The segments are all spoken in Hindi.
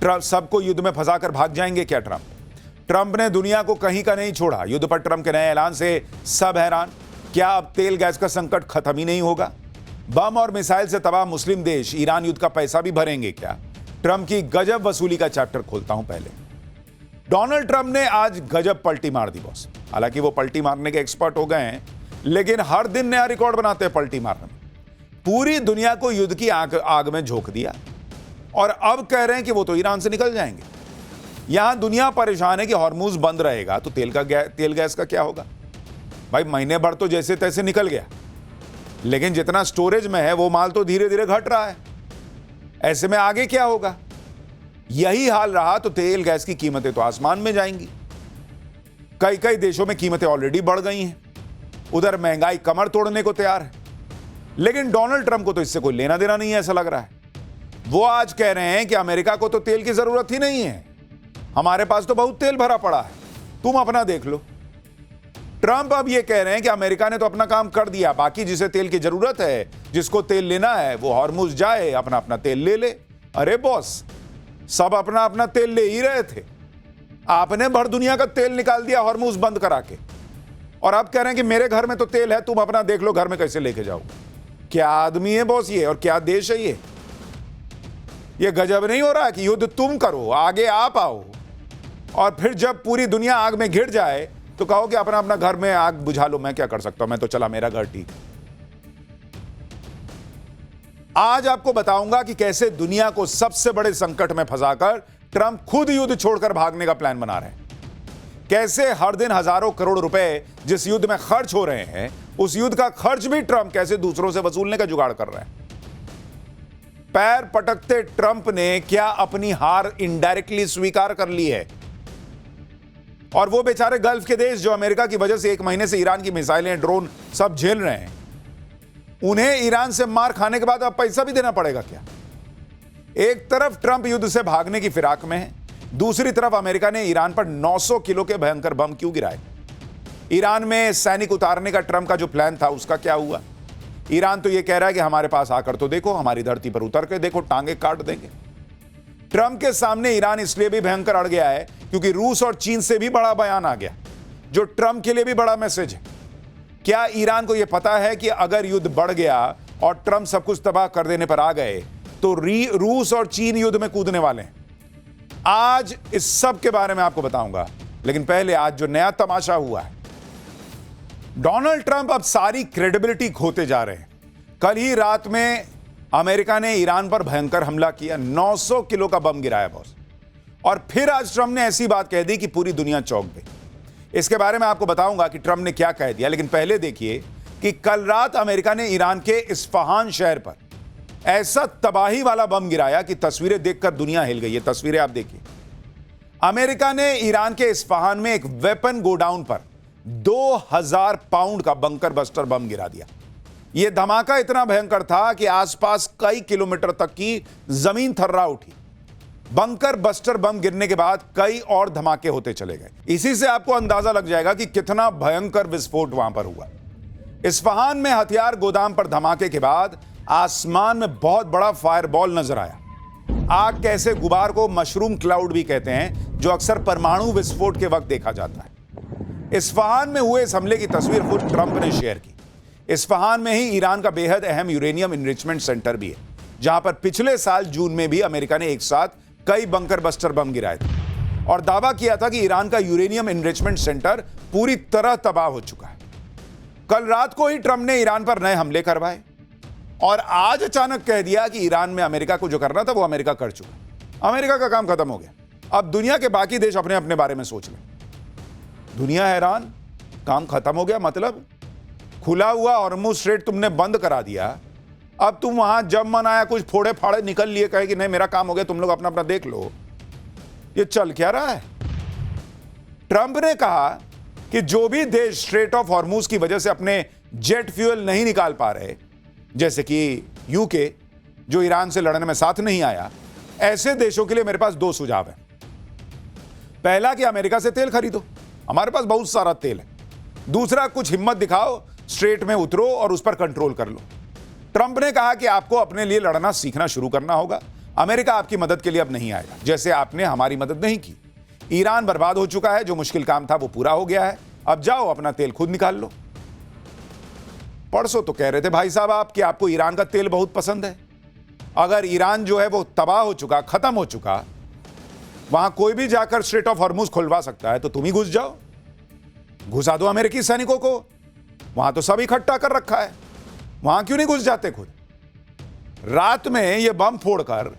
ट्रंप सबको युद्ध में फंसाकर भाग जाएंगे क्या ट्रंप ने दुनिया को कहीं का नहीं छोड़ा। युद्ध पर ट्रंप के नए ऐलान से सब हैरान। क्या अब तेल गैस का संकट खत्म ही नहीं होगा? बम और मिसाइल से तबाह मुस्लिम देश ईरान युद्ध का पैसा भी भरेंगे क्या? ट्रंप की गजब वसूली का चैप्टर खोलता हूं। पहले डोनाल्ड ट्रंप ने आज गजब पलटी मार दी बॉस। हालांकि वो पलटी मारने के एक्सपर्ट हो गए हैं, लेकिन हर दिन नया रिकॉर्ड बनाते हैं पलटी मारने में। पूरी दुनिया को युद्ध की आग में झोंक दिया और अब कह रहे हैं कि वो तो ईरान से निकल जाएंगे। यहां दुनिया परेशान है कि हॉर्मूज बंद रहेगा तो तेल गैस का क्या होगा? भाई महीने भर तो जैसे तैसे निकल गया, लेकिन जितना स्टोरेज में है वो माल तो धीरे धीरे घट रहा है। ऐसे में आगे क्या होगा? यही हाल रहा तो तेल गैस की कीमतें तो आसमान में जाएंगी। कई कई देशों में कीमतें ऑलरेडी बढ़ गई हैं। उधर महंगाई कमर तोड़ने को तैयार है। लेकिन डोनाल्ड ट्रंप को तो इससे कोई लेना देना नहीं है, ऐसा लग रहा है। वो आज कह रहे हैं कि अमेरिका को तो तेल की जरूरत ही नहीं है, हमारे पास तो बहुत तेल भरा पड़ा है, तुम अपना देख लो। ट्रंप अब ये कह रहे हैं कि अमेरिका ने तो अपना काम कर दिया, बाकी जिसे तेल की जरूरत है, जिसको तेल लेना है, वो हॉर्मुज जाए, अपना अपना तेल ले ले। अरे बॉस, सब अपना अपना तेल ले ही रहे थे, आपने भर दुनिया का तेल निकाल दिया हॉर्मुज बंद करा के, और अब कह रहे हैं कि मेरे घर में तो तेल है, तुम अपना देख लो घर में कैसे लेके जाओ। क्या आदमी है बॉस ये, और क्या देश है ये गजब नहीं हो रहा कि युद्ध तुम करो, आगे आप आओ, और फिर जब पूरी दुनिया आग में घिर जाए तो कहो कि अपना अपना घर में आग बुझा लो, मैं क्या कर सकता हूं, मैं तो चला मेरा घर ठीक। आज आपको बताऊंगा कि कैसे दुनिया को सबसे बड़े संकट में फंसाकर ट्रंप खुद युद्ध छोड़कर भागने का प्लान बना रहे हैं। कैसे हर दिन हजारों करोड़ रुपए जिस युद्ध में खर्च हो रहे हैं, उस युद्ध का खर्च भी ट्रंप कैसे दूसरों से वसूलने का जुगाड़ कर रहे हैं। पैर पटकते ट्रंप ने क्या अपनी हार इनडायरेक्टली स्वीकार कर ली है? और वो बेचारे गल्फ के देश जो अमेरिका की वजह से 1 महीने से ईरान की मिसाइलें, ड्रोन सब झेल रहे हैं, उन्हें ईरान से मार खाने के बाद अब पैसा भी देना पड़ेगा क्या? एक तरफ ट्रंप युद्ध से भागने की फिराक में है, दूसरी तरफ अमेरिका ने ईरान पर 900 किलो के भयंकर बम क्यों गिराए? ईरान में सैनिक उतारने का ट्रंप का जो प्लान था उसका क्या हुआ? ईरान तो यह कह रहा है कि हमारे पास आकर तो देखो, हमारी धरती पर उतर के देखो, टांगे काट देंगे। ट्रंप के सामने ईरान इसलिए भी भयंकर अड़ गया है क्योंकि रूस और चीन से भी बड़ा बयान आ गया, जो ट्रंप के लिए भी बड़ा मैसेज है। क्या ईरान को यह पता है कि अगर युद्ध बढ़ गया और ट्रंप सब कुछ तबाह कर देने पर आ गए तो रूस और चीन युद्ध में कूदने वाले हैं? आज इस सब के बारे में आपको बताऊंगा, लेकिन पहले आज जो नया तमाशा हुआ है। डोनाल्ड ट्रंप अब सारी क्रेडिबिलिटी खोते जा रहे हैं। कल ही रात में अमेरिका ने ईरान पर भयंकर हमला किया, 900 किलो का बम गिराया बॉस, और फिर आज ट्रंप ने ऐसी बात कह दी कि पूरी दुनिया चौंक गई। इसके बारे में आपको बताऊंगा कि ट्रंप ने क्या कह दिया, लेकिन पहले देखिए कि कल रात अमेरिका ने ईरान के इस्फहान शहर पर ऐसा तबाही वाला बम गिराया कि तस्वीरें देखकर दुनिया हिल गई। ये तस्वीरें आप देखिए। अमेरिका ने ईरान के इस्फहान में एक वेपन गोडाउन पर 2000 पाउंड का बंकर बस्टर बम गिरा दिया। यह धमाका इतना भयंकर था कि आसपास कई किलोमीटर तक की जमीन थर्रा उठी। बंकर बस्टर बम गिरने के बाद कई और धमाके होते चले गए। इसी से आपको अंदाजा लग जाएगा कि कितना भयंकर विस्फोट वहां पर हुआ। इस्फहान में हथियार गोदाम पर धमाके के बाद आसमान में बहुत बड़ा फायरबॉल नजर आया। आग के ऐसे गुबार को मशरूम क्लाउड भी कहते हैं, जो अक्सर परमाणु विस्फोट के वक्त देखा जाता है। इस्फहान में हुए इस हमले की तस्वीर खुद ट्रंप ने शेयर की। इस्फहान में ही ईरान का बेहद अहम यूरेनियम इनरिचमेंट सेंटर भी है, जहां पर पिछले साल जून में भी अमेरिका ने एक साथ कई बंकर बस्टर बम गिराए थे और दावा किया था कि ईरान का यूरेनियम इनरिचमेंट सेंटर पूरी तरह तबाह हो चुका है। कल रात को ही ट्रंप ने ईरान पर नए हमले करवाए और आज अचानक कह दिया कि ईरान में अमेरिका को जो करना था वो अमेरिका कर चुका। अमेरिका का काम खत्म हो गया। अब दुनिया के बाकी देश अपने अपने बारे में सोच लें। दुनिया हैरान, काम खत्म हो गया मतलब खुला हुआ हॉर्मुज स्ट्रेट तुमने बंद करा दिया। अब तुम वहां जब मन आया कुछ फोड़े फाड़े निकल लिए, कहे कि नहीं मेरा काम हो गया, तुम लोग अपना अपना देख लो। ये चल क्या रहा है? ट्रंप ने कहा कि जो भी देश स्ट्रेट ऑफ हॉर्मुज की वजह से अपने जेट फ्यूल नहीं निकाल पा रहे, जैसे कि यूके जो ईरान से लड़ने में साथ नहीं आया, ऐसे देशों के लिए मेरे पास 2 सुझाव हैं। पहला कि अमेरिका से तेल खरीदो, हमारे पास बहुत सारा तेल है। दूसरा, कुछ हिम्मत दिखाओ, स्ट्रेट में उतरो और उस पर कंट्रोल कर लो। ट्रंप ने कहा कि आपको अपने लिए लड़ना सीखना शुरू करना होगा अमेरिका आपकी मदद के लिए अब नहीं आएगा, जैसे आपने हमारी मदद नहीं की। ईरान बर्बाद हो चुका है, जो मुश्किल काम था वो पूरा हो गया है, अब जाओ अपना तेल खुद निकाल लो। परसों तो कह रहे थे भाई साहब आप कि आपको ईरान का तेल बहुत पसंद है। अगर ईरान जो है वो तबाह हो चुका, खत्म हो चुका, वहां कोई भी जाकर स्ट्रेट ऑफ हॉर्मुज खुलवा सकता है, तो तुम ही घुस जाओ, घुसा दो अमेरिकी सैनिकों को। वहां तो सब इकट्ठा कर रखा है, वहां क्यों नहीं घुस जाते खुद? रात में ये बम फोड़कर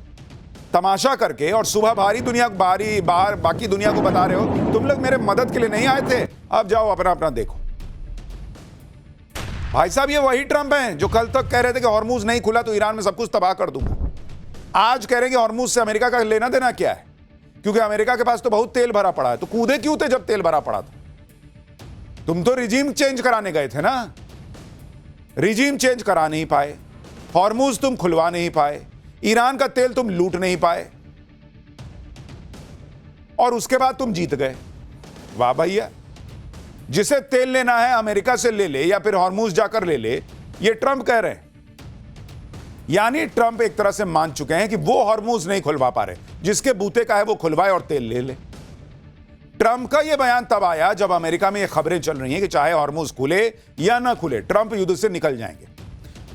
तमाशा करके और सुबह बाकी दुनिया को बता रहे हो तुम लोग मेरे मदद के लिए नहीं आए थे, अब जाओ अपना अपना देखो। भाई साहब ये वही ट्रंप हैं जो कल तक कह रहे थे कि हॉर्मुज नहीं खुला तो ईरान में सब कुछ तबाह कर दूंगा। आज कह रहे हैं कि हॉर्मुज से अमेरिका का लेना देना क्या है, क्योंकि अमेरिका के पास तो बहुत तेल भरा पड़ा है। तो कूदे क्यों थे जब तेल भरा पड़ा था? तुम तो रिजीम चेंज कराने गए थे ना, रिजीम चेंज करा नहीं पाए, हॉर्मुज तुम खुलवा नहीं पाए, ईरान का तेल तुम लूट नहीं पाए, और उसके बाद तुम जीत गए। वाह भैया, जिसे तेल लेना है अमेरिका से ले ले या फिर हॉर्मुज जाकर ले ले, ये ट्रंप कह रहे हैं। यानी ट्रंप एक तरह से मान चुके हैं कि वो हॉर्मुज नहीं खुलवा पा रहे, जिसके बूते का है वो खुलवाए और तेल ले ले। ट्रंप का यह बयान तब आया जब अमेरिका में ये खबरें चल रही हैं कि चाहे हॉर्मुज खुले या ना खुले, ट्रंप युद्ध से निकल जाएंगे।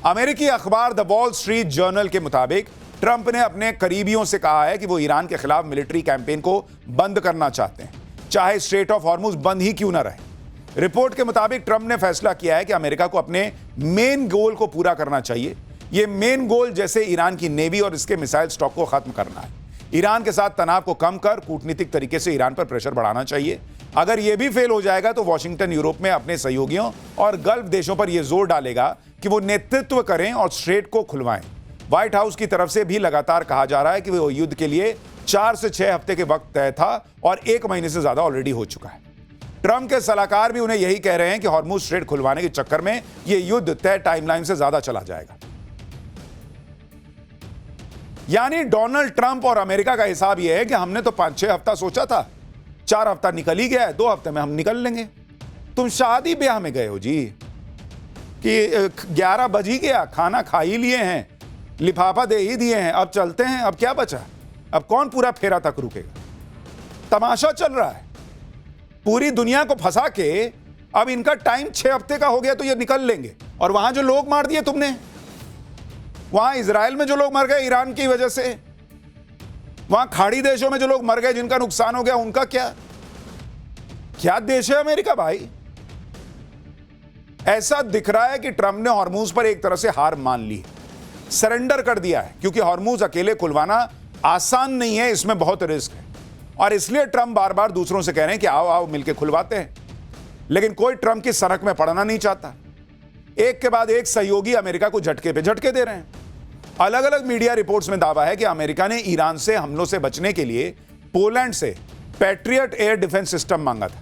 अमेरिकी अखबार द वॉल स्ट्रीट जर्नल के मुताबिक ट्रंप ने अपने करीबियों से कहा है कि वो ईरान के खिलाफ मिलिट्री कैंपेन को बंद करना चाहते हैं, चाहे स्ट्रेट ऑफ हॉर्मुज बंद ही क्यों ना रहे। रिपोर्ट के मुताबिक ट्रंप ने फैसला किया है कि अमेरिका को अपने मेन गोल को पूरा करना चाहिए। यह मेन गोल जैसे ईरान की नेवी और इसके मिसाइल स्टॉक को खत्म करना है, ईरान के साथ तनाव को कम कर कूटनीतिक तरीके से ईरान पर प्रेशर बढ़ाना चाहिए। अगर यह भी फेल हो जाएगा तो वॉशिंगटन यूरोप में अपने सहयोगियों और गल्फ देशों पर यह जोर डालेगा कि वो नेतृत्व करें और स्ट्रेट को खुलवाएं। व्हाइट हाउस की तरफ से भी लगातार कहा जा रहा है कि वो युद्ध के लिए 4 से 6 हफ्ते के वक्त तय था और 1 महीने से ज्यादा ऑलरेडी हो चुका है। ट्रंप के सलाहकार भी उन्हें यही कह रहे हैं कि हॉर्मुज स्ट्रेट खुलवाने के चक्कर में यह युद्ध तय टाइमलाइन से ज्यादा चला जाएगा। यानी डोनाल्ड ट्रंप और अमेरिका का हिसाब यह है कि हमने तो 5-6 हफ्ता सोचा था, 4 हफ्ता निकल ही गया है, 2 हफ्ते में हम निकल लेंगे। तुम शादी ब्याह में गए हो जी कि 11 बज ही गया, खाना खा ही लिए हैं, लिफाफा दे ही दिए हैं, अब चलते हैं, अब क्या बचा, अब कौन पूरा फेरा तक रुकेगा? तमाशा चल रहा है पूरी दुनिया को फंसा के। अब इनका टाइम 6 हफ्ते का हो गया तो ये निकल लेंगे। और वहां जो लोग मार दिए तुमने, वहां इजराइल में जो लोग मर गए ईरान की वजह से, वहां खाड़ी देशों में जो लोग मर गए जिनका नुकसान हो गया, उनका क्या देश है अमेरिका भाई? ऐसा दिख रहा है कि ट्रंप ने हॉर्मुज पर एक तरह से हार मान ली, सरेंडर कर दिया है, क्योंकि हॉर्मुज अकेले खुलवाना आसान नहीं है, इसमें बहुत रिस्क है। और इसलिए ट्रंप बार बार दूसरों से कह रहे हैं कि आओ आओ मिलकर खुलवाते हैं, लेकिन कोई ट्रंप की सनक में पड़ना नहीं चाहता। एक के बाद एक सहयोगी अमेरिका को झटके पे झटके दे रहे हैं। अलग अलग मीडिया रिपोर्ट्स में दावा है कि अमेरिका ने ईरान से हमलों से बचने के लिए पोलैंड से पैट्रियट एयर डिफेंस सिस्टम मांगा था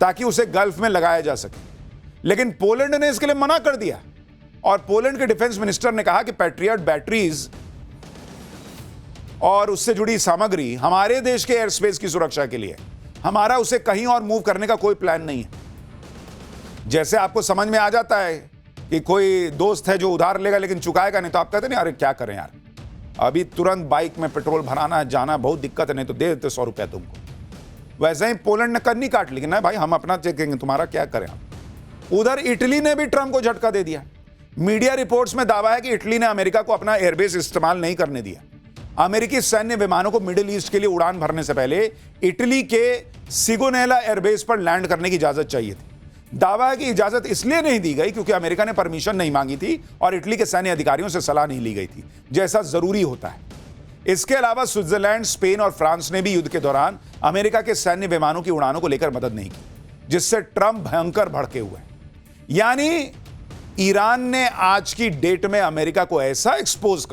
ताकि उसे गल्फ में लगाया जा सके, लेकिन पोलैंड ने इसके लिए मना कर दिया। और पोलैंड के डिफेंस मिनिस्टर ने कहा कि पैट्रियट बैटरीज और उससे जुड़ी सामग्री हमारे देश के एयर स्पेस की सुरक्षा के लिए, हमारा उसे कहीं और मूव करने का कोई प्लान नहीं है। जैसे आपको समझ में आ जाता है कि कोई दोस्त है जो उधार लेगा लेकिन चुकाएगा नहीं, तो आप कहते नहीं अरे क्या करें यार, अभी तुरंत बाइक में पेट्रोल भराना है, जाना बहुत दिक्कत है, नहीं तो दे देते 100 रुपया तुमको। वैसे ही पोलैंड ने कन्नी काट ली, ना भाई हम अपना चेकेंगे, तुम्हारा क्या करें हम। उधर इटली ने भी ट्रंप को झटका दे दिया। मीडिया रिपोर्ट्स में दावा है कि इटली ने अमेरिका को अपना एयरबेस इस्तेमाल नहीं करने दिया। अमेरिकी सैन्य विमानों को मिडिल ईस्ट के लिए उड़ान भरने से पहले इटली के सिगोनेला एयरबेस पर लैंड करने की इजाजत चाहिए थी। दावा है कि इजाजत इसलिए नहीं दी गई क्योंकि अमेरिका ने परमिशन नहीं मांगी थी और इटली के सैन्य अधिकारियों से सलाह नहीं ली गई थी, जैसा जरूरी होता है। इसके अलावा स्विट्जरलैंड, स्पेन और फ्रांस ने भी युद्ध के दौरान अमेरिका के सैन्य विमानों की उड़ानों को लेकर मदद नहीं की, जिससे ट्रंप भयंकर भड़के हुए। यानी ईरान ने आज की डेट में अमेरिका को ऐसा एक्सपोज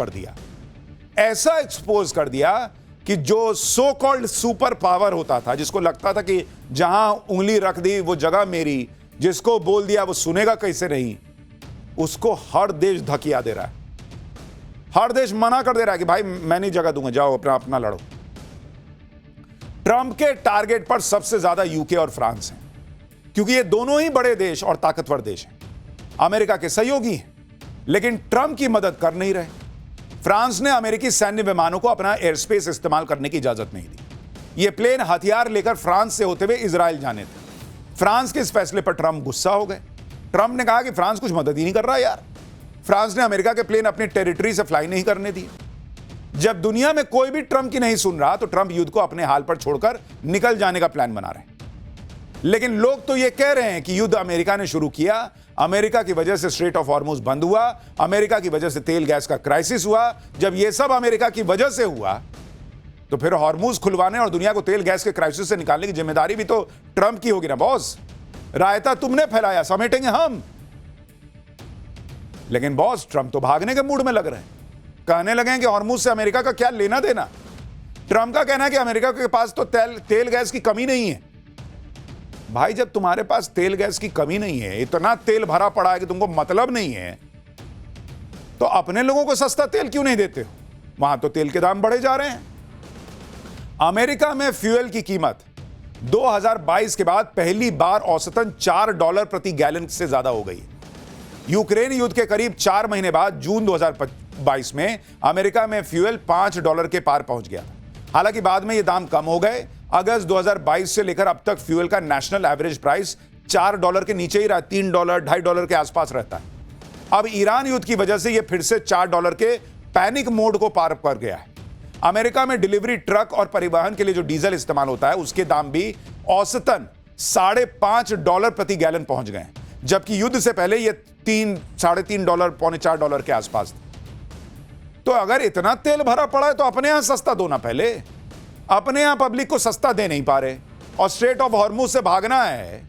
कर दिया कि जो सो कॉल्ड सुपर पावर होता था, जिसको लगता था कि जहां उंगली रख दी वो जगह मेरी, जिसको बोल दिया वो सुनेगा कैसे नहीं, उसको हर देश धकिया दे रहा है। हर देश मना कर दे रहा है कि भाई मैं नहीं जगह दूंगा, जाओ अपना लड़ो। ट्रंप के टारगेट पर सबसे ज्यादा यूके और फ्रांस हैं, क्योंकि ये दोनों ही बड़े देश और ताकतवर देश हैं, अमेरिका के सहयोगी हैं, लेकिन ट्रंप की मदद कर नहीं रहे। फ्रांस ने अमेरिकी सैन्य विमानों को अपना एयर स्पेस इस्तेमाल करने की इजाजत नहीं दी। ये प्लेन हथियार लेकर फ्रांस से होते हुए इजराइल जाने थे। फ्रांस के इस फैसले पर ट्रंप गुस्सा हो गए। ट्रंप ने कहा कि फ्रांस कुछ मदद ही नहीं कर रहा यार। फ्रांस ने अमेरिका के प्लेन अपनी टेरिटरी से फ्लाई नहीं करने दिए। जब दुनिया में कोई भी ट्रंप की नहीं सुन रहा तो ट्रंप युद्ध को अपने हाल पर छोड़कर निकल जाने का प्लान बना रहे हैं। लेकिन लोग तो यह कह रहे हैं कि युद्ध अमेरिका ने शुरू किया, अमेरिका की वजह से स्ट्रेट ऑफ हॉर्मुज बंद हुआ, अमेरिका की वजह से तेल गैस का क्राइसिस हुआ। जब यह सब अमेरिका की वजह से हुआ तो फिर हॉर्मुज खुलवाने और दुनिया को तेल गैस के क्राइसिस से निकालने की जिम्मेदारी भी तो ट्रंप की होगी ना बॉस। रायता तुमने फैलाया, समेटेंगे हम। लेकिन बॉस ट्रंप तो भागने के मूड में लग रहे हैं। कहने लगे कि हॉर्मुज से अमेरिका का क्या लेना देना। ट्रंप का कहना है कि अमेरिका के पास तो तेल गैस की कमी नहीं है। भाई जब तुम्हारे पास तेल गैस की कमी नहीं है, इतना तेल भरा पड़ा है कि तुमको मतलब नहीं है, तो अपने लोगों को सस्ता तेल क्यों नहीं देते हो? वहां तो तेल के दाम बढ़े जा रहे हैं। अमेरिका में फ्यूल की कीमत 2022 के बाद पहली बार औसतन $4 प्रति गैलन से ज्यादा हो गई। यूक्रेन युद्ध के करीब 4 महीने बाद जून 2022 में अमेरिका में फ्यूल $5 के पार पहुंच गया। हालांकि बाद में ये दाम कम हो गए। अगस्त 2022 से लेकर अब तक फ्यूल का नेशनल एवरेज प्राइस $4 के नीचे ही रहा, $3, $2.5 के आसपास रहता है। अब ईरान युद्ध की वजह से यह फिर से $4 के पैनिक मोड को पार कर गया है। अमेरिका में डिलीवरी ट्रक और परिवहन के लिए जो डीजल इस्तेमाल होता है उसके दाम भी औसतन $5.5 प्रति गैलन पहुंच गए, जबकि युद्ध से पहले यह $3-3.5 पौने $4 के आसपास था। तो अगर इतना तेल भरा पड़ा है तो अपने यहां सस्ता दो ना। पहले अपने यहां पब्लिक को सस्ता दे नहीं पा रहे और स्ट्रेट ऑफ हॉर्मुज से भागना है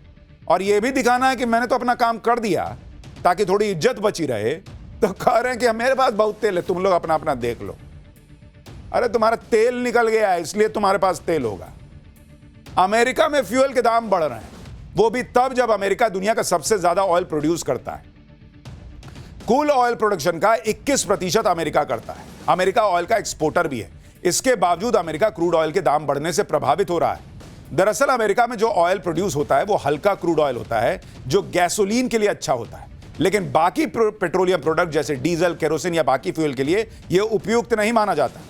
और यह भी दिखाना है कि मैंने तो अपना काम कर दिया ताकि थोड़ी इज्जत बची रहे, तो कह रहे हैं कि मेरे पास बहुत तेल है, तुम लोग अपना अपना देख लो। अरे तुम्हारा तेल निकल गया है इसलिए तुम्हारे पास तेल होगा। अमेरिका में फ्यूल के दाम बढ़ रहे हैं, वो भी तब जब अमेरिका दुनिया का सबसे ज्यादा ऑयल प्रोड्यूस करता है। कुल ऑयल प्रोडक्शन का 21% अमेरिका करता है। अमेरिका ऑयल का एक्सपोर्टर भी है। इसके बावजूद अमेरिका क्रूड ऑयल के दाम बढ़ने से प्रभावित हो रहा है। दरअसल अमेरिका में जो ऑयल प्रोड्यूस होता है वो हल्का क्रूड ऑयल होता है जो गैसोलीन के लिए अच्छा होता है, लेकिन बाकी पेट्रोलियम प्रोडक्ट जैसे डीजल, केरोसिन या बाकी फ्यूल के लिए यह उपयुक्त नहीं माना जाता।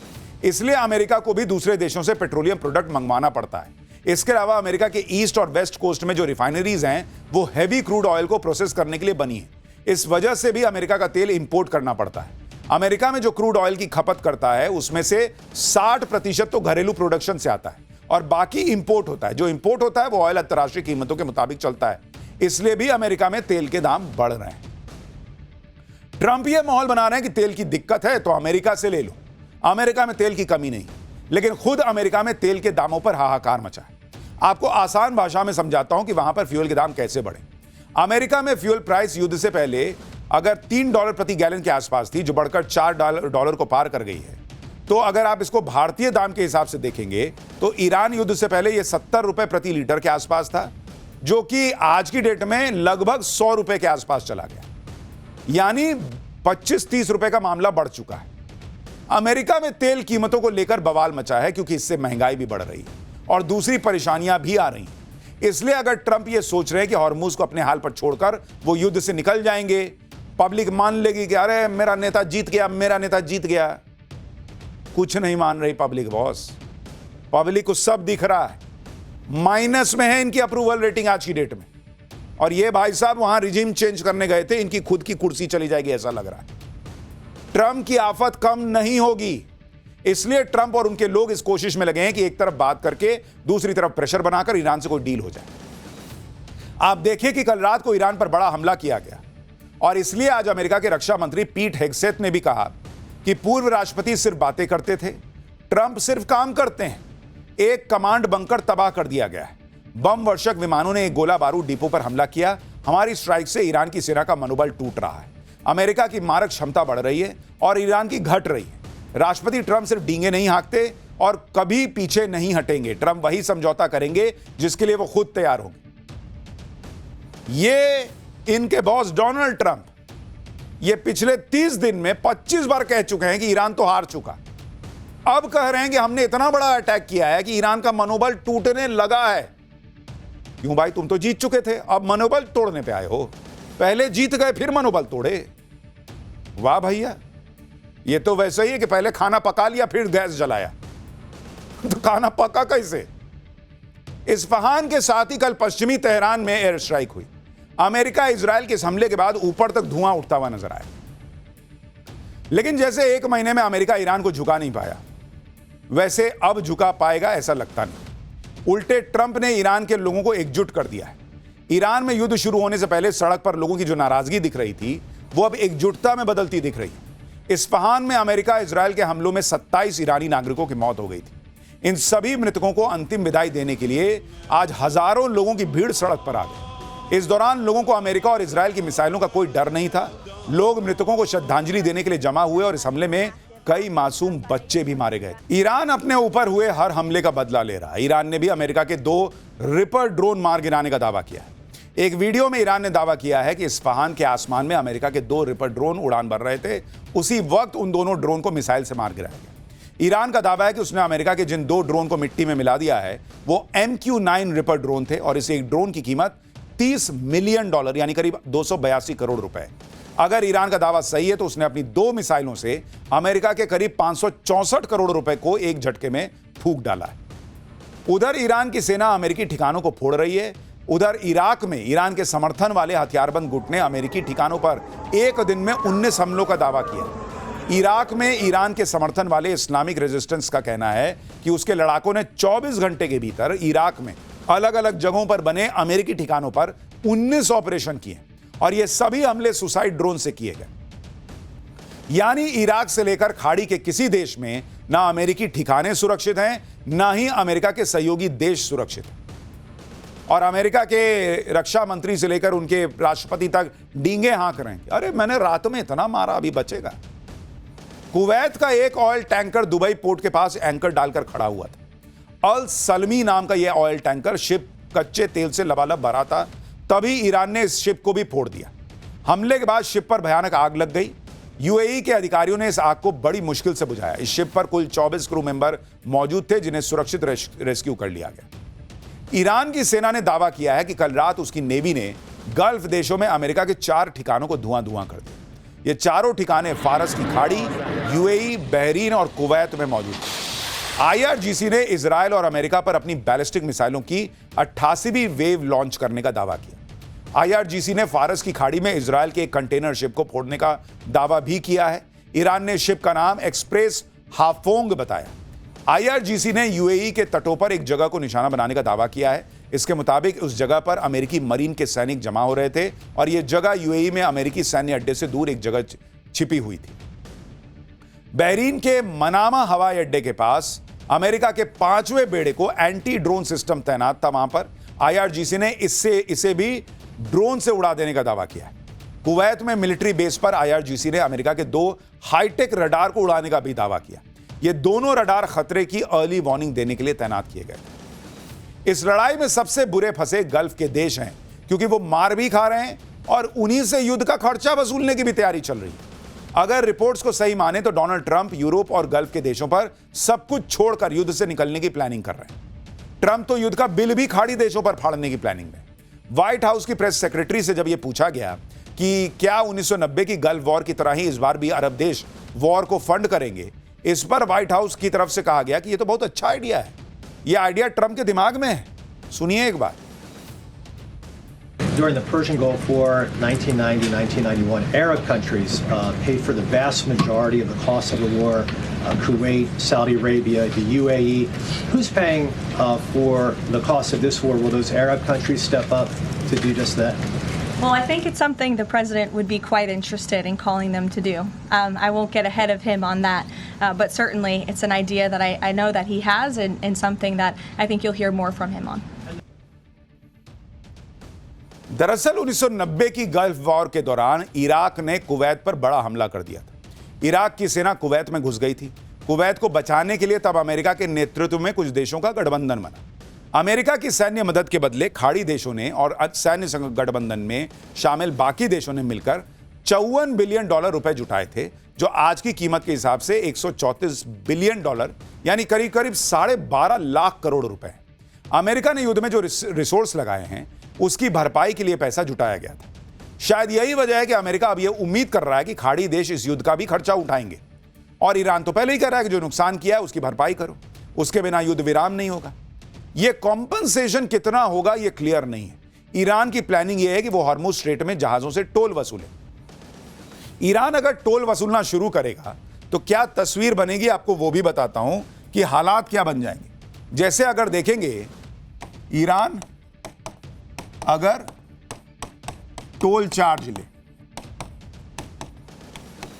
इसलिए अमेरिका को भी दूसरे देशों से पेट्रोलियम प्रोडक्ट मंगवाना पड़ता है। इसके अलावा अमेरिका के ईस्ट और वेस्ट कोस्ट में जो रिफाइनरीज हैं वो हैवी क्रूड ऑयल को प्रोसेस करने के लिए बनी है। इस वजह से भी अमेरिका का तेल इंपोर्ट करना पड़ता है। अमेरिका में जो क्रूड ऑयल की खपत करता है उसमें से 60% तो घरेलू प्रोडक्शन से आता है और बाकी इंपोर्ट होता है। जो इंपोर्ट होता है वो ऑयल अंतर्राष्ट्रीय कीमतों के मुताबिक चलता है। इसलिए भी अमेरिका में तेल के दाम बढ़ रहे हैं। ट्रंप ये माहौल बना रहे हैं कि तेल की दिक्कत है तो अमेरिका से ले लो। अमेरिका में तेल की कमी नहीं, लेकिन खुद अमेरिका में तेल के दामों पर हाहाकार मचा है। आपको आसान भाषा में समझाता हूं कि वहां पर फ्यूल के दाम कैसे बढ़े। अमेरिका में फ्यूल प्राइस युद्ध से पहले अगर $3 प्रति गैलन के आसपास थी, जो बढ़कर $4 को पार कर गई है। तो अगर आप इसको भारतीय दाम के हिसाब से देखेंगे तो ईरान युद्ध से पहले यह $70 प्रति लीटर के आसपास था, जो कि आज की डेट में लगभग $100 के आसपास चला गया। यानी 25-30 रुपए का मामला बढ़ चुका है। अमेरिका में तेल कीमतों को लेकर बवाल मचा है क्योंकि इससे महंगाई भी बढ़ रही है और दूसरी परेशानियां भी आ रही हैं। इसलिए अगर ट्रंप ये सोच रहे हैं कि हॉर्मुज को अपने हाल पर छोड़कर वो युद्ध से निकल जाएंगे, पब्लिक मान लेगी कि अरे मेरा नेता जीत गया, मेरा नेता जीत गया। कुछ नहीं मान रही पब्लिक बॉस। पब्लिक को सब दिख रहा है। माइनस में है इनकी अप्रूवल रेटिंग आज की डेट में। और ये भाई साहब वहां रिजीम चेंज करने गए थे, इनकी खुद की कुर्सी चली जाएगी ऐसा लग रहा है। ट्रंप की आफत कम नहीं होगी, इसलिए ट्रंप और उनके लोग इस कोशिश में लगे हैं कि एक तरफ बात करके दूसरी तरफ प्रेशर बनाकर ईरान से कोई डील हो जाए। आप देखिए कि कल रात को ईरान पर बड़ा हमला किया गया और इसलिए आज अमेरिका के रक्षा मंत्री पीट हेगसेथ ने भी कहा कि पूर्व राष्ट्रपति सिर्फ बातें करते थे, ट्रंप सिर्फ काम करते हैं। एक कमांड बंकर तबाह कर दिया गया है। बम वर्षक विमानों ने एक गोला बारूद डिपो पर हमला किया। हमारी स्ट्राइक से ईरान की सेना का मनोबल टूट रहा है। अमेरिका की मारक क्षमता बढ़ रही है और ईरान की घट रही है। राष्ट्रपति ट्रंप सिर्फ डींगे नहीं हाँकते और कभी पीछे नहीं हटेंगे। ट्रंप वही समझौता करेंगे जिसके लिए वो खुद तैयार होंगे। ये इनके बॉस डोनाल्ड ट्रंप ये पिछले 30 दिन में 25 बार कह चुके हैं कि ईरान तो हार चुका। अब कह रहे हैं कि हमने इतना बड़ा अटैक किया है कि ईरान का मनोबल टूटने लगा है। क्यों भाई, तुम तो जीत चुके थे, अब मनोबल तोड़ने पे आए हो। पहले जीत गए फिर मनोबल तोड़े। वाह भैया, ये तो वैसे ही है कि पहले खाना पका लिया फिर गैस जलाया। तो खाना पका कैसे? इस्फहान के साथ ही कल पश्चिमी तेहरान में एयर स्ट्राइक हुई। अमेरिका इजराइल के इस हमले के बाद ऊपर तक धुआं उठता हुआ नजर आया। लेकिन जैसे एक महीने में अमेरिका ईरान को झुका नहीं पाया, वैसे अब झुका पाएगा ऐसा लगता नहीं। उल्टे ट्रंप ने ईरान के लोगों को एकजुट कर दिया है। ईरान में युद्ध शुरू होने से पहले सड़क पर लोगों की जो नाराजगी दिख रही थी, वो अब एकजुटता में बदलती दिख रही है। इस्फहान में अमेरिका इजराइल के हमलों में 27 ईरानी नागरिकों की मौत हो गई थी। इन सभी मृतकों को अंतिम विदाई देने के लिए आज हजारों लोगों की भीड़ सड़क पर आ गई। इस दौरान लोगों को अमेरिका और इजराइल की मिसाइलों का कोई डर नहीं था। लोग मृतकों को श्रद्धांजलि देने के लिए जमा हुए और इस हमले में कई मासूम बच्चे भी मारे गए। ईरान अपने ऊपर हुए हर हमले का बदला ले रहा है। ईरान ने भी अमेरिका के 2 रिपर ड्रोन मार गिराने का दावा किया है। एक वीडियो में ईरान ने दावा किया है कि इस्फहान के आसमान में अमेरिका के 2 रिपर ड्रोन उड़ान भर रहे थे। उसी वक्त उन दोनों ड्रोन को मिसाइल से मार गिराया गया। ईरान का दावा है कि उसने अमेरिका के जिन 2 ड्रोन को मिट्टी में मिला दिया है वो MQ-9 रिपर ड्रोन थे और इस एक ड्रोन की कीमत $30 मिलियन यानी करीब 282 करोड़ रुपए। अगर ईरान का दावा सही है तो उसने अपनी 2 मिसाइलों से अमेरिका के करीब 564 करोड़ रुपए को एक झटके में फूंक डाला है। उधर ईरान की सेना अमेरिकी ठिकानों को फोड़ रही है। उधर इराक में ईरान के समर्थन वाले हथियारबंद गुट ने अमेरिकी ठिकानों पर एक दिन में 19 हमलों का दावा किया। इराक में ईरान के समर्थन वाले इस्लामिक रेजिस्टेंस का कहना है कि उसके लड़ाकों ने 24 घंटे के भीतर इराक में अलग अलग जगहों पर बने अमेरिकी ठिकानों पर 19 ऑपरेशन किए और ये सभी हमले सुसाइड ड्रोन से किए गए। यानी इराक से लेकर खाड़ी के किसी देश में ना अमेरिकी ठिकाने सुरक्षित हैं, ना ही अमेरिका के सहयोगी देश सुरक्षित हैं। और अमेरिका के रक्षा मंत्री से लेकर उनके राष्ट्रपति तक डींगे हाँक रहे हैं, अरे मैंने रात में इतना मारा, अभी बचेगा। कुवैत का एक ऑयल टैंकर दुबई पोर्ट के पास एंकर डालकर खड़ा हुआ था। अल सलमी नाम का यह ऑयल टैंकर शिप कच्चे तेल से लबालब भरा था। तभी ईरान ने इस शिप को भी फोड़ दिया। हमले के बाद शिप पर भयानक आग लग गई। यूएई के अधिकारियों ने इस आग को बड़ी मुश्किल से बुझाया। इस शिप पर कुल 24 क्रू मेंबर मौजूद थे जिन्हें सुरक्षित रेस्क्यू कर लिया गया। ईरान की सेना ने दावा किया है कि कल रात उसकी नेवी ने गल्फ देशों में अमेरिका के 4 ठिकानों को धुआं कर दिया। ये चारों ठिकाने फारस की खाड़ी, यूएई, बहरीन और कुवैत में मौजूद थे। IRGC ने इजराइल और अमेरिका पर अपनी बैलिस्टिक मिसाइलों की 88वीं वेव लॉन्च करने का दावा किया। IRGC ने फारस की खाड़ी में इजराइल के एक कंटेनर शिप को फोड़ने का दावा भी किया है। ईरान ने शिप का नाम एक्सप्रेस हाफोंग बताया। IRGC ने यूएई के तटों पर एक जगह को निशाना बनाने का दावा किया है। इसके मुताबिक उस जगह पर अमेरिकी मरीन के सैनिक जमा हो रहे थे और यह जगह यूएई में अमेरिकी सैन्य अड्डे से दूर एक जगह छिपी हुई थी। बहरीन के मनामा हवाई अड्डे के पास अमेरिका के 5वें बेड़े को एंटी ड्रोन सिस्टम तैनात था। वहां पर IRGC ने इसे भी ड्रोन से उड़ा देने का दावा किया है। कुवैत में मिलिट्री बेस पर IRGC ने अमेरिका के 2 हाईटेक रडार को उड़ाने का भी दावा किया। ये दोनों रडार खतरे की अर्ली वार्निंग देने के लिए तैनात किए गए थे। इस लड़ाई में सबसे बुरे फंसे गल्फ के देश हैं, क्योंकि वो मार भी खा रहे हैं और उन्हीं से युद्ध का खर्चा वसूलने की भी तैयारी चल रही है। अगर रिपोर्ट्स को सही माने तो डोनाल्ड ट्रंप यूरोप और गल्फ के देशों पर सब कुछ छोड़कर युद्ध से निकलने की प्लानिंग कर रहे हैं। ट्रंप तो युद्ध का बिल भी खाड़ी देशों पर फाड़ने की प्लानिंग में। व्हाइट हाउस की प्रेस सेक्रेटरी से जब यह पूछा गया कि क्या 1990 की गल्फ वॉर की तरह ही इस बार भी अरब देश वॉर को फंड करेंगे, इस पर व्हाइट हाउस की तरफ से कहा गया कि यह तो बहुत अच्छा आइडिया है। यह आइडिया ट्रंप के दिमाग में है। सुनिए एक बार। During the Persian Gulf War, 1990-1991, Arab countries paid for the vast majority of the cost of the war. Kuwait, Saudi Arabia, the UAE. Who's paying for the cost of this war? Will those Arab countries step up to do just that? Well, I think it's something the president would be quite interested in calling them to do. I won't get ahead of him on that, but certainly it's an idea that I know that he has and something that I think you'll hear more from him on. दरअसल 1990 की गल्फ वॉर के दौरान इराक ने कुवैत पर बड़ा हमला कर दिया था। इराक की सेना कुवैत में घुस गई थी। कुवैत को बचाने के लिए तब अमेरिका के नेतृत्व में कुछ देशों का गठबंधन बना। अमेरिका की सैन्य मदद के बदले खाड़ी देशों ने और सैन्य गठबंधन में शामिल बाकी देशों ने मिलकर $54 बिलियन रुपए जुटाए थे, जो आज की कीमत के हिसाब से $134 बिलियन यानी करीब करीब 12.5 लाख करोड़ रुपए। अमेरिका ने युद्ध में जो रिसोर्स लगाए हैं उसकी भरपाई के लिए पैसा जुटाया गया था। शायद यही वजह है कि अमेरिका अब यह उम्मीद कर रहा है कि खाड़ी देश इस युद्ध का भी खर्चा उठाएंगे। और ईरान तो पहले ही कह रहा है कि जो नुकसान किया है उसकी भरपाई करो, उसके बिना युद्ध विराम नहीं होगा। यह कॉम्पनसेशन कितना होगा यह क्लियर नहीं है। ईरान की प्लानिंग यह है कि वो हॉर्मुज स्ट्रेट में जहाजों से टोल वसूले। ईरान अगर टोल वसूलना शुरू करेगा तो क्या तस्वीर बनेगी, आपको वो भी बताता हूं कि हालात क्या बन जाएंगे। जैसे अगर देखेंगे ईरान अगर टोल चार्ज ले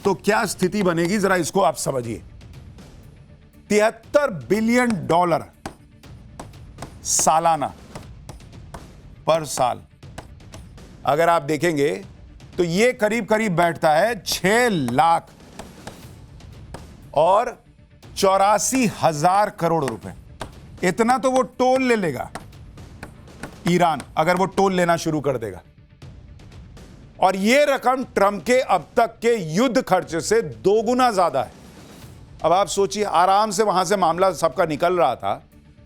तो क्या स्थिति बनेगी, जरा इसको आप समझिए। $73 बिलियन सालाना पर साल अगर आप देखेंगे तो ये करीब करीब बैठता है 6 लाख और 84,000 करोड़ रुपए। इतना तो वो टोल ले लेगा ईरान, अगर वो टोल लेना शुरू कर देगा। और ये रकम ट्रंप के अब तक के युद्ध खर्चे से 2 गुना ज्यादा है। अब आप सोचिए, आराम से वहां से मामला सबका निकल रहा था,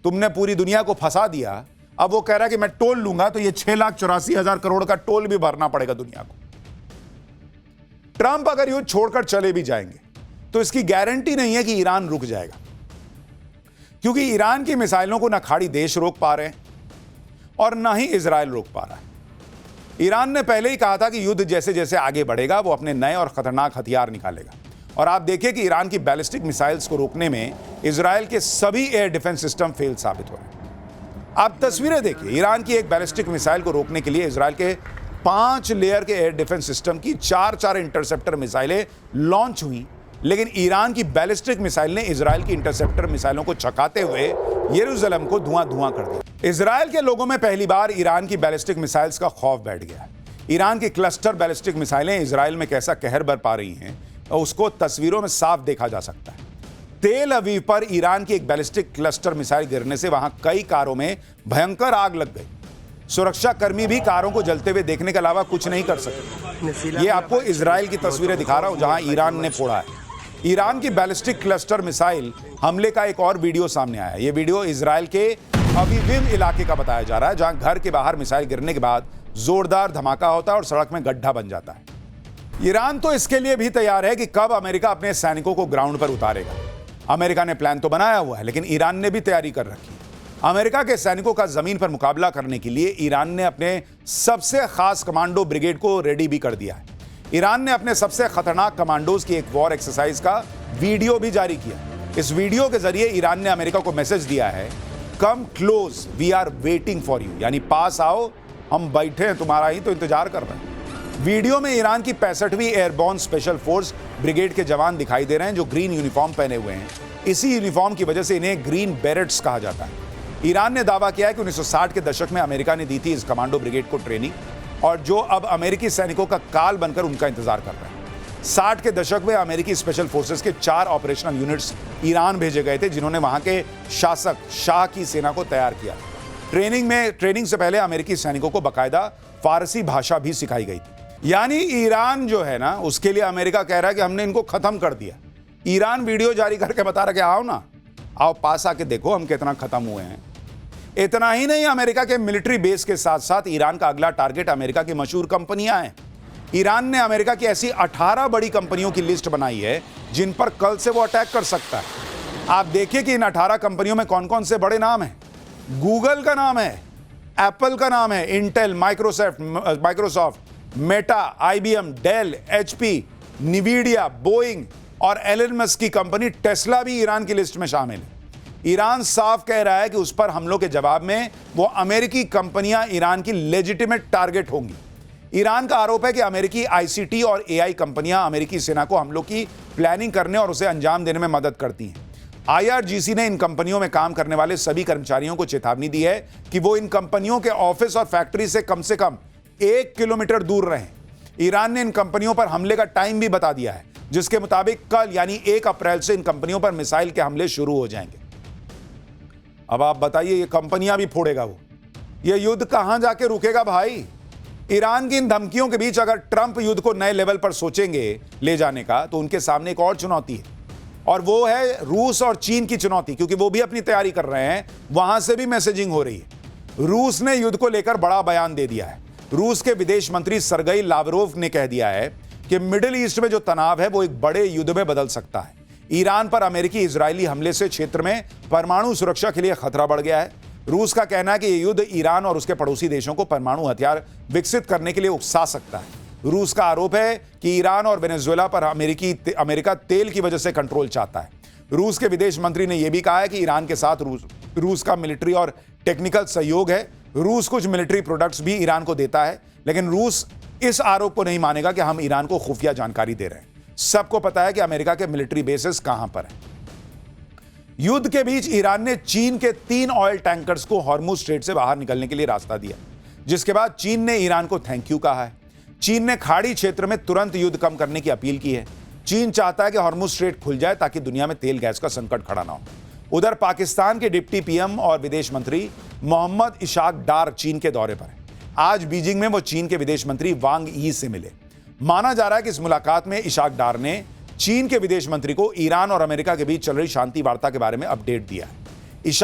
तुमने पूरी दुनिया को फंसा दिया। अब वो कह रहा है कि मैं टोल लूंगा तो ये 6,84,000 करोड़ का टोल भी भरना पड़ेगा दुनिया को। ट्रंप अगर युद्ध छोड़कर चले भी जाएंगे तो इसकी गारंटी नहीं है कि ईरान रुक जाएगा, क्योंकि ईरान की मिसाइलों को ना खाड़ी देश रोक पा रहे हैं और ना ही इजराइल रोक पा रहा है। ईरान ने पहले ही कहा था कि युद्ध जैसे जैसे आगे बढ़ेगा वो अपने नए और खतरनाक हथियार निकालेगा। और आप देखिए कि ईरान की बैलिस्टिक मिसाइल्स को रोकने में इजराइल के सभी एयर डिफेंस सिस्टम फेल साबित हो रहे हैं। आप तस्वीरें देखिए, ईरान की एक बैलिस्टिक मिसाइल को रोकने के लिए इजराइल के 5 लेयर के एयर डिफेंस सिस्टम की 4 इंटरसेप्टर मिसाइलें लॉन्च हुई, लेकिन ईरान की बैलिस्टिक मिसाइल ने इजराइल की इंटरसेप्टर मिसाइलों को छकाते हुए यरूशलेम को धुआं कर दिया। इजराइल के लोगों में पहली बार ईरान की बैलिस्टिक मिसाइल्स का खौफ बैठ गया है। ईरान की क्लस्टर बैलिस्टिक मिसाइलें इजराइल में कैसा कहर बरपा रही हैं और उसको तस्वीरों में साफ देखा जा सकता है। तेल अवीव पर ईरान की एक बैलिस्टिक क्लस्टर मिसाइल गिरने से वहां कई कारों में भयंकर आग लग गई। सुरक्षा कर्मी भी कारों को जलते हुए देखने के अलावा कुछ नहीं कर सके। ये आपको इजराइल की तस्वीरें दिखा रहा हूं जहां ईरान ने फोड़ा है। ईरान की बैलिस्टिक क्लस्टर मिसाइल हमले का एक और वीडियो सामने आया। यह वीडियो इजराइल के अवीविम इलाके का बताया जा रहा है, जहां घर के बाहर मिसाइल गिरने के बाद जोरदार धमाका होता है और सड़क में गड्ढा बन जाता है। ईरान तो इसके लिए भी तैयार है कि कब अमेरिका अपने सैनिकों को ग्राउंड पर उतारेगा। अमेरिका ने प्लान तो बनाया हुआ है, लेकिन ईरान ने भी तैयारी कर रखी है। अमेरिका के सैनिकों का जमीन पर मुकाबला करने के लिए ईरान ने अपने सबसे खास कमांडो ब्रिगेड को रेडी भी कर दिया है। ईरान ने अपने सबसे खतरनाक कमांडोज की एक वॉर एक्सरसाइज का वीडियो भी जारी किया। इस वीडियो के जरिए ईरान ने अमेरिका को मैसेज दिया है, come close, we are waiting for you, यानी पास आओ, हम बैठे हैं, तुम्हारा ही तो इंतजार कर रहे हैं। वीडियो में ईरान की 65वीं एयरबोर्न स्पेशल फोर्स ब्रिगेड के जवान दिखाई दे रहे हैं जो ग्रीन यूनिफॉर्म पहने हुए हैं। इसी यूनिफॉर्म की वजह से इन्हें ग्रीन बेरेट्स कहा जाता है। ईरान ने दावा किया है कि 1960 के दशक में अमेरिका ने दी थी इस कमांडो ब्रिगेड को ट्रेनिंग, और जो अब अमेरिकी सैनिकों का काल बनकर उनका इंतजार कर रहे हैं। 60 के दशक में अमेरिकी स्पेशल फोर्सेस के 4 ऑपरेशनल यूनिट्स ईरान भेजे गए थे, जिन्होंने वहां के शासक शाह की सेना को तैयार किया। ट्रेनिंग से पहले अमेरिकी सैनिकों को बाकायदा फारसी भाषा भी सिखाई गई थी। यानी ईरान जो है ना, उसके लिए अमेरिका कह रहा है कि हमने इनको खत्म कर दिया। ईरान वीडियो जारी करके बता रहा कि आओ ना, आओ पास आके देखो हम कितना खत्म हुए हैं। इतना ही नहीं, अमेरिका के मिलिट्री बेस के साथ साथ ईरान का अगला टारगेट अमेरिका की मशहूर कंपनियां हैं। ईरान ने अमेरिका की ऐसी 18 बड़ी कंपनियों की लिस्ट बनाई है जिन पर कल से वो अटैक कर सकता है। आप देखिए कि इन 18 कंपनियों में कौन कौन से बड़े नाम हैं। गूगल का नाम है, एप्पल का नाम है, Intel, Microsoft, Meta, IBM, Dell, HP, Nvidia, Boeing और एलन मस्क की कंपनी टेस्ला भी ईरान की लिस्ट में शामिल है। ईरान साफ कह रहा है कि उस पर हमलों के जवाब में वो अमेरिकी कंपनियां ईरान की लेजिटिमेट टारगेट होंगी। ईरान का आरोप है कि अमेरिकी आईसीटी और एआई कंपनियां अमेरिकी सेना को हमलों की प्लानिंग करने और उसे अंजाम देने में मदद करती हैं। आईआरजीसी ने इन कंपनियों में काम करने वाले सभी कर्मचारियों को चेतावनी दी है कि वो इन कंपनियों के ऑफिस और फैक्ट्री से कम 1 किलोमीटर दूर रहें। ईरान ने इन कंपनियों पर हमले का टाइम भी बता दिया है, जिसके मुताबिक कल यानी 1 अप्रैल से इन कंपनियों पर मिसाइल के हमले शुरू हो जाएंगे। अब आप बताइए, ये कंपनियां भी फोड़ेगा वो, ये युद्ध कहां जाके रुकेगा भाई? ईरान की इन धमकियों के बीच अगर ट्रंप युद्ध को नए लेवल पर सोचेंगे ले जाने का, तो उनके सामने एक और चुनौती है, और वो है रूस और चीन की चुनौती, क्योंकि वो भी अपनी तैयारी कर रहे हैं। वहां से भी मैसेजिंग हो रही है। रूस ने युद्ध को लेकर बड़ा बयान दे दिया है। रूस के विदेश मंत्री सरगई लावरोव ने कह दिया है कि मिडिल ईस्ट में जो तनाव है वो एक बड़े युद्ध में बदल सकता है। ईरान पर अमेरिकी इजरायली हमले से क्षेत्र में परमाणु सुरक्षा के लिए खतरा बढ़ गया है। रूस का कहना है कि यह युद्ध ईरान और उसके पड़ोसी देशों को परमाणु हथियार विकसित करने के लिए उकसा सकता है। रूस का आरोप है कि ईरान और वेनेजुएला पर अमेरिका तेल की वजह से कंट्रोल चाहता है। रूस के विदेश मंत्री ने यह भी कहा है कि ईरान के साथ रूस का मिलिट्री और टेक्निकल सहयोग है। रूस कुछ मिलिट्री प्रोडक्ट्स भी ईरान को देता है, लेकिन रूस इस आरोप को नहीं मानेगा कि हम ईरान को खुफिया जानकारी दे रहे हैं। सबको पता है कि अमेरिका के मिलिट्री बेसेस कहां पर हैं। युद्ध के बीच ईरान ने चीन के 3 ऑयल टैंकर्स को हॉर्मुज स्ट्रेट से बाहर निकलने के लिए रास्ता दिया, जिसके बाद चीन ने ईरान को थैंक यू कहा है। चीन ने खाड़ी क्षेत्र में तुरंत युद्ध कम करने की अपील की है। चीन चाहता है कि हॉर्मुज स्ट्रेट खुल जाए ताकि दुनिया में तेल गैस का संकट खड़ा ना हो। उधर पाकिस्तान के डिप्टी पीएम और विदेश मंत्री मोहम्मद इशाक डार चीन के दौरे पर हैं। आज बीजिंग में वो चीन के विदेश मंत्री वांग यी से मिले। माना जा रहा है कि इस मुलाकात में इशाक डार ने चीन के विदेश मंत्री को ईरान और अमेरिका के बीच चल रही शांति वार्ता के बारे में अपडेट दिया है।